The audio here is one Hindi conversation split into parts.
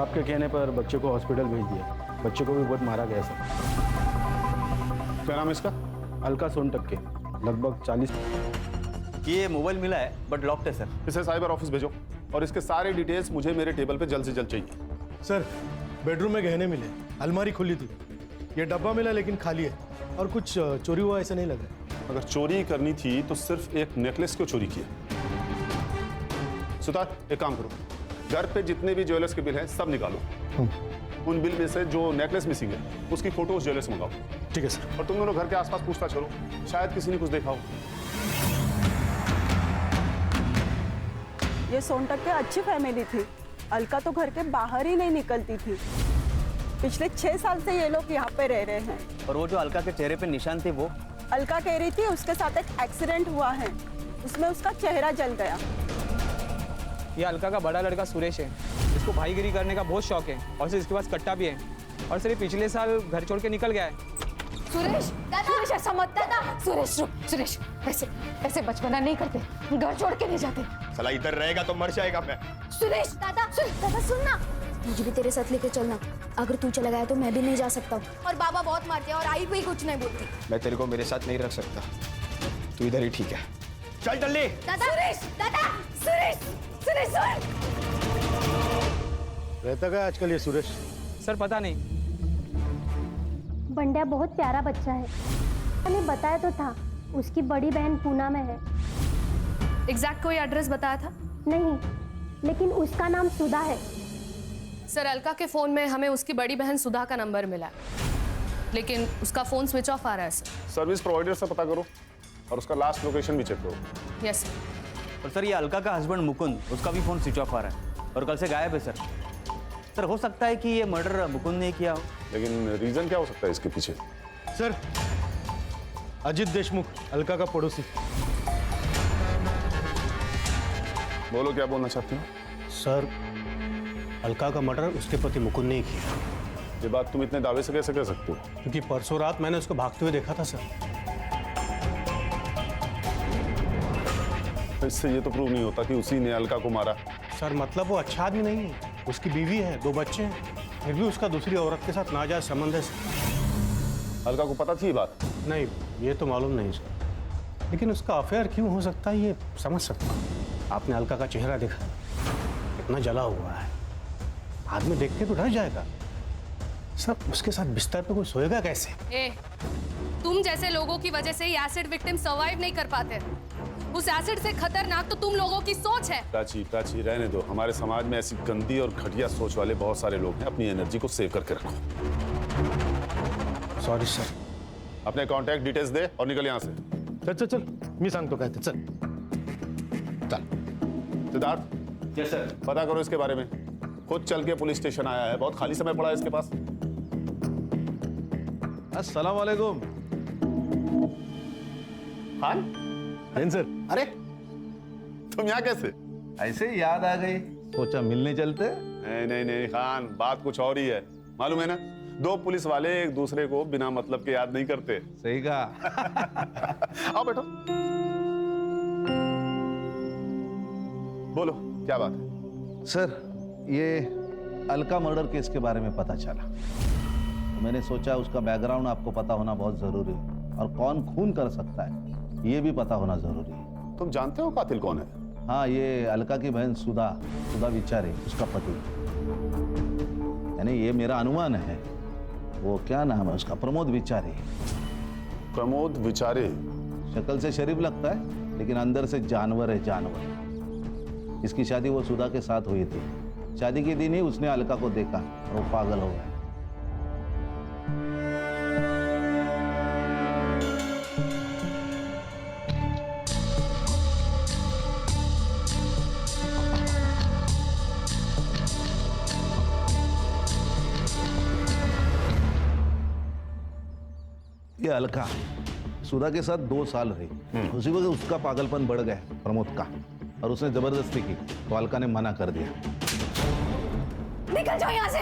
आपके कहने पर बच्चे को हॉस्पिटल भेज दिया। बच्चे को भी बहुत मारा गया सर। क्या नाम है इसका? अलका सोनटक्के, लगभग 40। ये मोबाइल मिला है बट लॉक्ड है सर। इसे साइबर ऑफिस भेजो और इसके सारे डिटेल्स मुझे मेरे टेबल पे जल्द से जल्द चाहिए। सर, बेडरूम में गहने मिले, अलमारी खुली थी, ये डब्बा मिला लेकिन खाली है और कुछ चोरी हुआ ऐसा नहीं लग रहा। अगर चोरी करनी थी तो सिर्फ एक नेकलेस क्यों चोरी किया? सुतार, एक काम करो, घर पे जितने भी ज्वेलर्स के बिल हैं सब निकालो। उन बिल में से जो नेकलेस मिसिंग है उसकी फोटोज ज्वेलर्स मंगाओ। ठीक है सर। और तुम दोनों घर के आसपास पूछताछ करो, शायद किसी ने कुछ देखा हो। ये सोनटक्के अच्छी फैमिली थी। अलका तो घर के बाहर ही नहीं निकलती थी। पिछले 6 साल से ये लोग यहाँ पे रह रहे हैं। और वो जो अलका के चेहरे पे निशान थे वो अलका कह रही थी उसके साथ एक एक्सीडेंट हुआ है, उसमें उसका चेहरा जल गया। ये अलका का बड़ा लड़का सुरेश है, इसको भाईगिरी करने का बहुत शौक है और सर इसके पास कट्टा भी है। और सर ये पिछले साल घर छोड़ के निकल गया है। सुरेश, सुरेश ऐसा मत दादा। सुरेश रुक, सुरेश ऐसे बचपना नहीं करते, घर छोड़ के नहीं जाते। साला इधर रहेगा तो मर जाएगा मैं। सुरेश दादा सुन ना, मुझे भी तेरे साथ लेके चलना। अगर तू चला गया तो मैं भी नहीं जा सकता हूँ। और बाबा बहुत मारते हैं और आई भी कुछ नहीं बोलती। मैं तेरे को मेरे साथ नहीं रख सकता, तू इधर ही ठीक है। चल जल्दी। सुरेश सुन। रहता क्या आजकल ये सुरेश? सर पता नहीं। बंड्या बहुत प्यारा बच्चा है, मैंने बताया तो था। उसकी बड़ी बहन पूना में है। एग्जैक्ट कोई एड्रेस बताया था? नहीं, लेकिन उसका नाम सुधा है। सर, अलका के फोन में हमें उसकी बड़ी बहन सुधा का नंबर मिला है, लेकिन उसका फोन स्विच ऑफ आ रहा है सर। सर्विस प्रोवाइडर से पता करो और उसका लास्ट लोकेशन भी चेक करो। यस। और सर ये अलका का हस्बैंड मुकुंद, उसका भी फोन स्विच ऑफ आ रहा है और कल से गायब है सर। सर हो सकता है कि ये मर्डर मुकुंद ने किया हो। लेकिन रीजन क्या हो सकता है इसके पीछे? सर, अजित देशमुख, अलका का पड़ोसी। बोलो, क्या बोलना चाहते हो? सर, अलका का मर्डर उसके पति मुकुंद ने ही किया। ये बात तुम इतने दावे से कैसे कह सकते हो? क्योंकि परसों रात मैंने उसको भागते हुए देखा था सर। इससे ये तो प्रूव नहीं होता कि उसी ने अलका को मारा। सर, मतलब वो अच्छा आदमी नहीं है, उसकी बीवी है, 2 बच्चे हैं, फिर भी उसका दूसरी औरत के साथ नाजायज संबंध है सर। अलका को पता थी ये बात? नहीं, ये तो मालूम नहीं सर, लेकिन उसका अफेयर क्यों हो सकता है ये समझ सकता हूँ। आपने अलका का चेहरा देखा, कितना जला हुआ है, आदमी देख के तो डर जाएगा। सर, उसके साथ बिस्तर पे कोई सोएगा कैसे? तुम जैसे लोगों की वजह से ये एसिड विक्टिम सर्वाइव नहीं कर पाते। उस एसिड से खतरनाक तो तुम लोगों की सोच है। प्राची रहने दो। हमारे समाज में ऐसी गंदी और घटिया सोच वाले बहुत सारे लोग हैं। अपनी एनर्जी को सेव करके रखो। Sorry sir. अपने कॉन्टैक्ट डिटेल्स दे और निकल यहाँ से। चल, मी सांगतो काय ते, चल। सिद्धार्थ। Yes sir. पता करो इसके बारे में। खुद चल के पुलिस स्टेशन आया है, बहुत खाली समय पड़ा है इसके पास। अस्सलाम वालेकुम। खान? सर। अरे तुम यहाँ कैसे? ऐसे ही याद आ गई, सोचा मिलने चलते। नहीं खान, बात कुछ और ही है। मालूम है ना, 2 पुलिस वाले एक दूसरे को बिना मतलब के याद नहीं करते। सही कहा। आओ बैठो। बोलो, क्या बात है? सर, ये अलका मर्डर केस के बारे में पता चला, तो मैंने सोचा उसका बैकग्राउंड आपको पता होना बहुत जरूरी है और कौन खून कर सकता है ये भी पता होना जरूरी है। तुम जानते हो कातिल कौन है? हाँ, ये अलका की बहन सुधा विचारे, उसका पति। यानी ये मेरा अनुमान है। वो क्या नाम है उसका? प्रमोद विचारे। प्रमोद विचारे? शक्ल से शरीफ लगता है लेकिन अंदर से जानवर है, जानवर। इसकी शादी वो सुधा के साथ हुई थी। शादी के दिन ही उसने अलका को देखा और वो पागल हो गया। ये अलका सुधा के साथ 2 साल रही। उसी वक्त उसका पागलपन बढ़ गया प्रमोद का, और उसने जबरदस्ती की तो अलका ने मना कर दिया। निकल जाओ यहाँ से।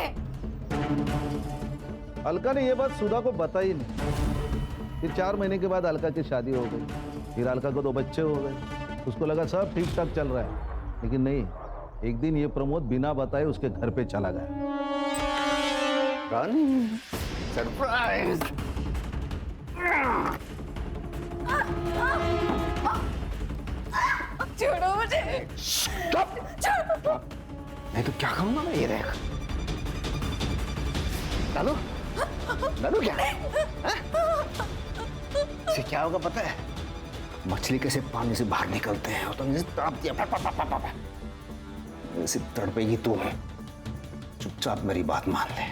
अलका ने यह बात सुधा को बताई नहीं। फिर 4 महीने के बाद अलका की शादी हो गई। फिर अलका को 2 बच्चे हो गए। उसको लगा सब ठीक ठाक चल रहा है, लेकिन नहीं, एक दिन ये प्रमोद बिना बताए उसके घर पे चला गया। सरप्राइज। छोड़ो मुझे। नहीं तो क्या करूंगा मैं, ये देख। डालो डालो क्या इसे क्या होगा पता है? मछली कैसे पानी से बाहर निकलते हैं, तो मुझे तड़प दिया, ऐसे तड़पेगी तू। चुपचाप मेरी बात मान ले।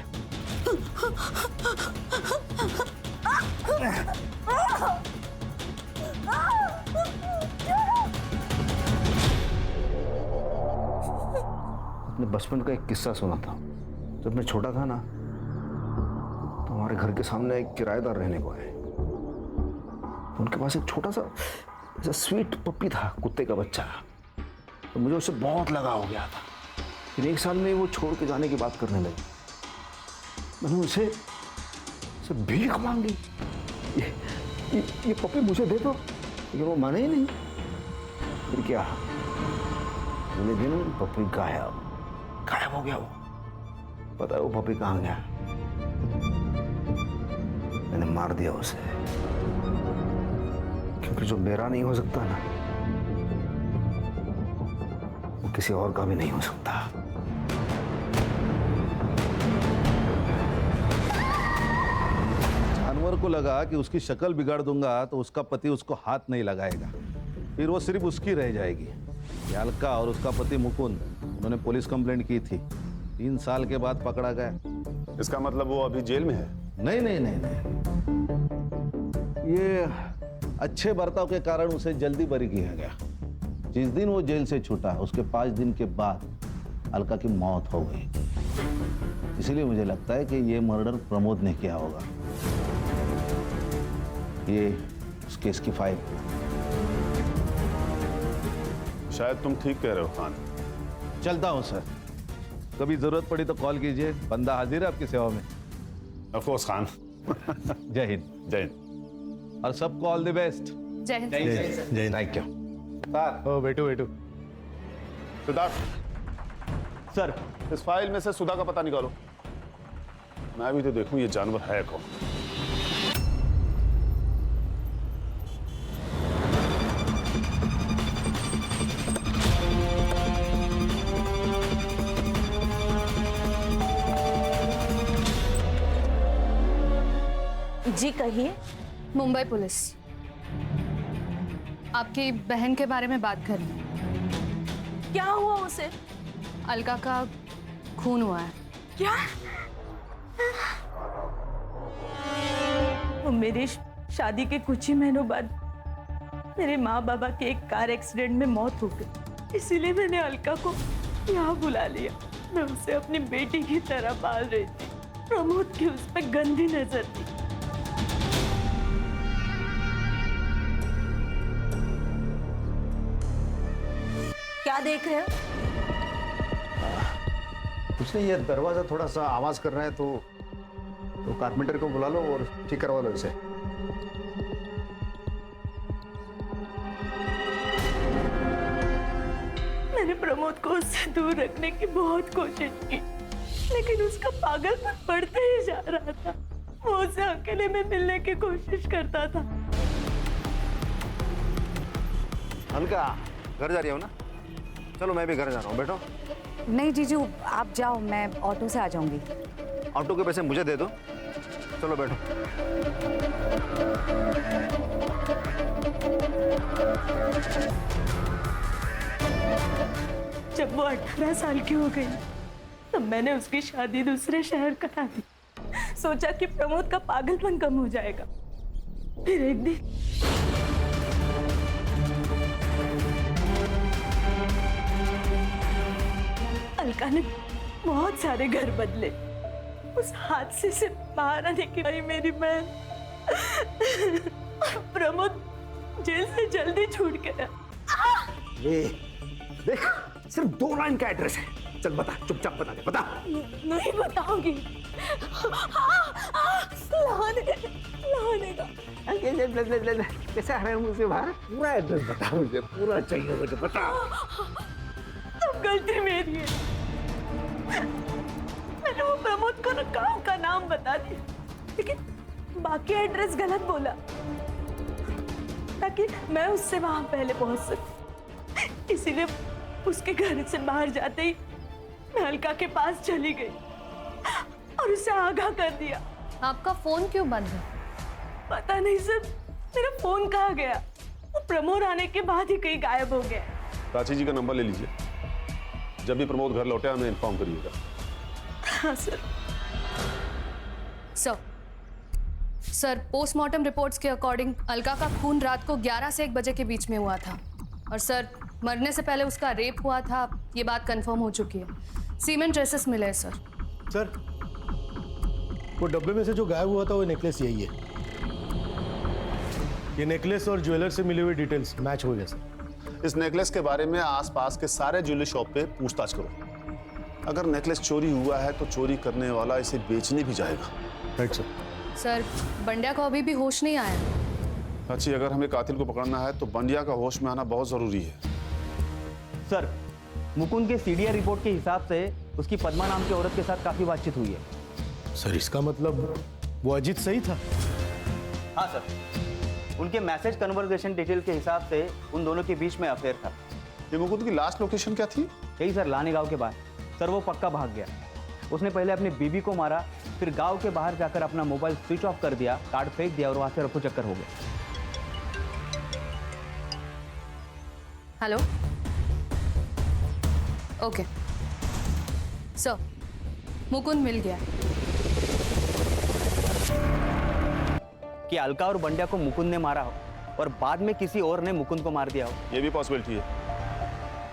अपने बचपन का एक किस्सा सुना था। जब मैं छोटा था ना, तो हमारे घर के सामने एक किराएदार रहने को आए। उनके पास एक छोटा सा ऐसा स्वीट पप्पी था, कुत्ते का बच्चा। तो मुझे उससे बहुत लगाव हो गया था। फिर एक साल में वो छोड़ के जाने की बात करने लगे। मैंने उनसे भीख मांगी, ये पप्पी मुझे दे दो, लेकिन वो माने ही नहीं। फिर क्या, अगले दिन पप्पी गायब हो गया। वो पता है वो पप्पी कहाँ गया? मैंने मार दिया उसे, क्योंकि जो मेरा नहीं हो सकता ना, वो किसी और का भी नहीं हो सकता। जानवर को लगा कि उसकी शक्ल बिगाड़ दूंगा तो उसका पति उसको हाथ नहीं लगाएगा, फिर वो सिर्फ उसकी रह जाएगी। ये अलका और उसका पति मुकुंद, उन्होंने पुलिस कंप्लेंट की थी। 3 साल के बाद पकड़ा गया। इसका मतलब वो अभी जेल में है? नहीं नहीं नहीं नहीं, ये अच्छे बर्ताव के कारण उसे जल्दी बरी किया गया। जिस दिन वो जेल से छूटा, उसके 5 दिन के बाद अलका की मौत हो गई। इसलिए मुझे लगता है कि ये मर्डर प्रमोद ने किया होगा। ये उस केस की फाइल। शायद तुम ठीक कह रहे हो खान। चलता हूं सर, कभी जरूरत पड़ी तो कॉल कीजिए, बंदा हाजिर है आपकी सेवा में। Of course Khan. जय हिंद। जय हिंद। और सबको ऑल द बेस्ट। जय हिंद। जय थैंक यू सर। ओ बेटू सिद्धार्थ, सर इस फाइल में से सुधा का पता निकालो। मैं भी तो देखूं ये जानवर है कौन। जी कहिए। मुंबई पुलिस आपकी बहन के बारे में बात कर रही है। क्या हुआ उसे? अलका का खून हुआ है। क्या? वो मेरी शादी के कुछ ही महीनों बाद मेरे माँ बाबा के एक कार एक्सीडेंट में मौत हो गई। इसीलिए मैंने अलका को यहाँ बुला लिया। मैं उसे अपनी बेटी की तरह पाल रही थी। प्रमोद की उस पर गंदी नजर थी। क्या देख रहे हो? कुछ नहीं, ये दरवाजा थोड़ा सा आवाज कर रहा है, तो कारपेंटर को बुला लो और ठीक करवा लो इसे। मैंने प्रमोद को उससे दूर रखने की बहुत कोशिश की, लेकिन उसका पागलपन बढ़ते ही जा रहा था। वो उसे अकेले में मिलने की कोशिश करता था। अलका, घर जा रही हो ना? चलो मैं भी घर जा रहा हूँ, बैठो। नहीं जीजू, आप जाओ, मैं ऑटो से आ जाऊंगी। ऑटो के पैसे मुझे दे दो। चलो बैठो। जब वो 18 साल की हो गई, तब मैंने उसकी शादी दूसरे शहर करा दी। सोचा कि प्रमोद का पागलपन कम हो जाएगा। फिर एक दिन अलका ने बहुत सारे घर बदले। उस हादसे से बाहर आने की वही मेरी बहन। प्रमोद जेल से जल्दी छूट गया। देख, सिर्फ 2 लाइन का एड्रेस है। चल बता, चुपचाप बता दे, बता। नहीं बताऊंगी। लाने का। कैसे आ रहे हैं मुझसे बाहर? पूरा एड्रेस बता मुझे, पूरा चाहिए मुझे, बता। तो सब गलती मेरी है। मैंने वो प्रमोद को गांव का नाम बता दिया, लेकिन बाकी एड्रेस गलत बोला ताकि मैं उससे वहां पहले पहुंच सकूं। इसीलिए उसके घर से बाहर जाते ही मैं अलका के पास चली गई और उसे आगाह कर दिया। आपका फोन क्यों बंद है? पता नहीं सर, मेरा फोन कहाँ गया? वो प्रमोद आने के बाद ही कहीं गायब हो गया। प्राची जी का नंबर ले लीजिए, जब भी प्रमोद घर लौटे हमें इन्फॉर्म करिएगा। हाँ सर। सर, पोस्टमार्टम रिपोर्ट्स के अकॉर्डिंग अलका का खून रात को 11 से 1 बजे के बीच में हुआ था और सर मरने से पहले उसका रेप हुआ था, ये बात कंफर्म हो चुकी है। सीमेंट ट्रेसेस मिले सर। सर, वो डब्बे में से जो गायब हुआ था वो नेकलेस यही है। ये नेकलेस और ज्वेलर से मिली हुई डिटेल्स मैच हो गए सर। इस नेकलेस के बारे में आसपास के सारे ज्वेलरी शॉप पे पूछताछ करो। अगर नेकलेस चोरी हुआ है तो चोरी करने वाला इसे बेचने भी जाएगा। Right sir. सर, बंड्या को अभी भी होश नहीं आया। अच्छी, अगर हमें कातिल को पकड़ना है तो बंडिया का होश में आना बहुत जरूरी है। सर, मुकुंद के सीडीआर रिपोर्ट के हिसाब से उसकी पद्मा नाम की औरत के साथ काफी बातचीत हुई है। सर, इसका मतलब वो अजीत सही था? हाँ सर, उनके मैसेज कन्वर्सेशन डिटेल के हिसाब से उन दोनों के बीच में अफेयर था। ये मुकुंद की लास्ट लोकेशन क्या थी? यही सर, लाने गांव के बाहर। सर, वो पक्का भाग गया। उसने पहले अपनी बीबी को मारा, फिर गांव के बाहर जाकर अपना मोबाइल स्विच ऑफ कर दिया, कार्ड फेंक दिया और वहां से रफू चक्कर हो गया। हेलो, ओके सर, मुकुंद मिल गया। कि अलका और बंड्या को मुकुंद ने मारा हो और बाद में किसी और ने मुकुंद को मार दिया हो। ये भी पॉसिबिलिटी है।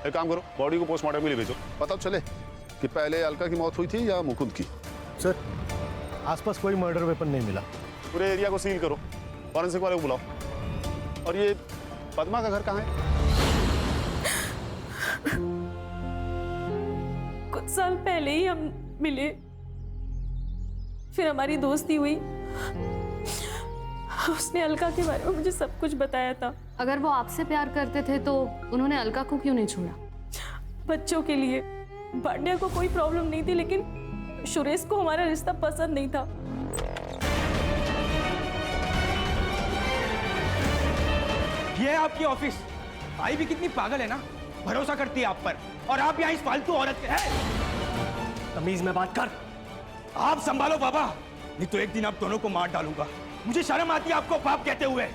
एक काम करो, बॉडी को पोस्टमार्टम के लिए भेजो, पता तो चले कि पहले अलका की मौत हुई थी या मुकुंद की। सर, आसपास कोई मर्डर वेपन नहीं मिला। पूरे एरिया को सील करो, फॉरेंसिक वाले को बुलाओ। और ये पद्मा का घर कहाँ है? कुछ साल पहले ही हम मिले, फिर हमारी दोस्ती हुई। उसने अलका के बारे में मुझे सब कुछ बताया था। अगर वो आपसे प्यार करते थे तो उन्होंने अलका को क्यों नहीं छोड़ा? बच्चों के लिए। बंड्या को कोई प्रॉब्लम नहीं थी, लेकिन सुरेश को हमारा रिश्ता पसंद नहीं था। ये है आपकी ऑफिस। भाई भी कितनी पागल है ना, भरोसा करती है आप पर, और आप यहाँ इस फालतू औरत के हैं। तमीज में बात कर। आप संभालो बाबा, नहीं तो एक दिन आप दोनों को मार डालूंगा। मुझे शर्म आती है आपको बाप कहते हुए।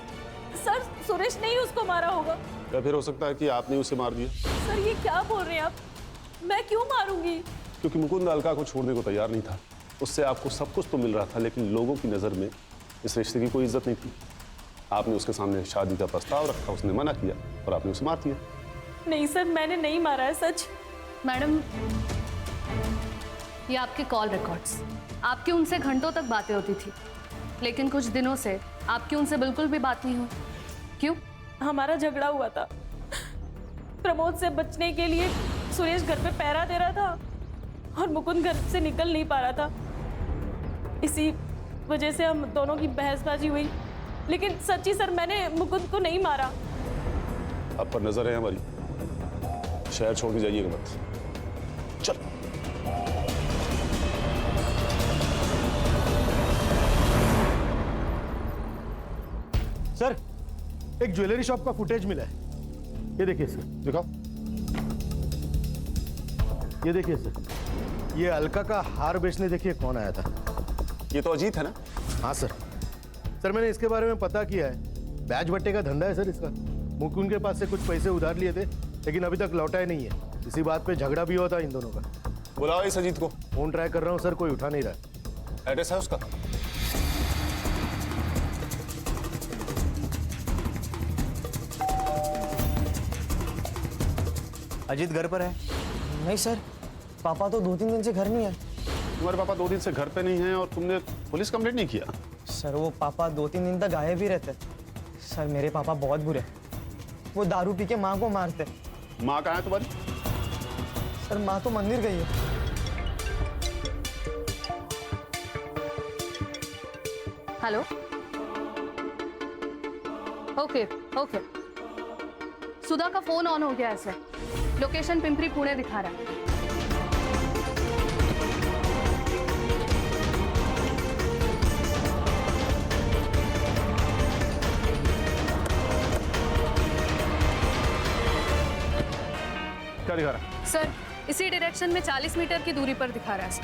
सर, सुरेश ने ही उसको मारा होगा। या फिर हो सकता है कि आपने उसे मार दिया। सर, ये क्या बोल रहे हैं आप? मैं क्यों मारूंगी? क्योंकि मुकुंद अलका को छोड़ने को तैयार नहीं था। उससे आपको सब कुछ तो मिल रहा था, लेकिन लोगों की नज़र में इस रिश्ते की कोई इज्जत नहीं थी। आपने उसके सामने शादी का प्रस्ताव रखा, उसने मना किया और आपने उसे मार दिया। नहीं सर, मैंने नहीं मारा है, सच। मैडम, ये आपके कॉल रिकॉर्ड्स। आपकी उनसे घंटों तक बातें होती थी, लेकिन कुछ दिनों से आपकी उनसे बिल्कुल भी बात नहीं हो। क्यों? हमारा झगड़ा हुआ था। प्रमोद से बचने के लिए सुरेश घर पे पहरा दे रहा था और मुकुंद घर से निकल नहीं पा रहा था। इसी वजह से हम दोनों की बहसबाजी हुई। लेकिन सच्ची सर, मैंने मुकुंद को नहीं मारा। आप पर नजर है हमारी। शहर छोड़ के जाइएगा मत। चल। सर, एक ज्वेलरी शॉप का फुटेज मिला है। ये देखिए सर। दिखाओ। ये देखिए सर, ये अलका का हार बेचने देखिए कौन आया था। ये तो अजीत है ना? हाँ सर। सर, मैंने इसके बारे में पता किया है। बैच बट्टे का धंधा है सर इसका। मुकुंद के पास से कुछ पैसे उधार लिए थे, लेकिन अभी तक लौटा ही नहीं है। इसी बात पे झगड़ा भी हुआ था इन दोनों का। बुलाओ इस अजीत को। फोन ट्राई कर रहा हूँ सर, कोई उठा नहीं रहा। एड्रेस है उसका? अजीत घर पर है? नहीं सर, पापा तो 2-3 दिन से घर नहीं है। तुम्हारे पापा 2 दिन से घर पे नहीं हैं और तुमने पुलिस कंप्लेंट नहीं किया? सर, वो पापा 2-3 दिन तक गायब ही रहते। सर, मेरे पापा बहुत बुरे। वो दारू पी के माँ को मारते। माँ कहाँ है तुम्हारी? सर, माँ तो मंदिर गई है। हेलो, ओके ओके, सुधा का फोन ऑन हो गया है सर। लोकेशन पिंपरी पुणे दिखा रहा है। क्या दिखा रहा है? सर इसी डायरेक्शन में 40 मीटर की दूरी पर दिखा रहा है सर।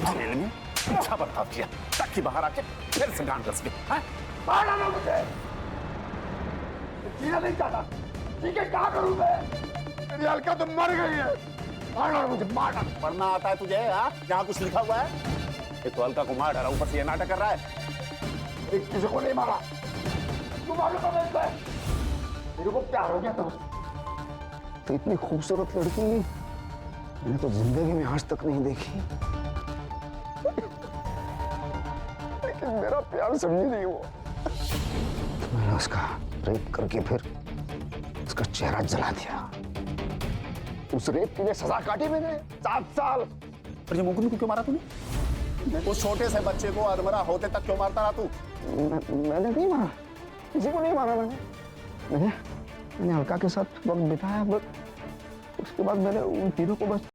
जेल में अच्छा बर्ताव किया ताकि बाहर आके फिर से गांड रस गए। मार डालो मुझे, जीना नहीं चाहता। ठीक है, क्या करूं मैं? मेरी अलका तो मर गई है। मार डालो मुझे, मार डालो। पढ़ना आता है तुझे? हाँ, यहाँ कुछ लिखा हुआ है? ये तो अलका को मार डाला, ऊपर से ये नाटक कर रहा है। किसी को नहीं मारा, तू मालूम है मेरे को क्या हो गया था? तो इतनी खूबसूरत लड़की मैंने तो जिंदगी में आज तक नहीं देखी, लेकिन मेरा प्यार समझी नहीं वो। तो मैंने उसका रेप करके फिर उसका चेहरा जला दिया। उस रेप के लिए सजा काटी मैंने 7 साल। और ये मुकुंद को क्यों मारा तूने? उस छोटे से बच्चे को अधमरा होते तक क्यों मारता रहा तू? मैंने नहीं मारा, किसी को नहीं मारा। मैंने अलका के साथ वक्त बिताया, बस उसके बाद मैंने उन तीनों को बस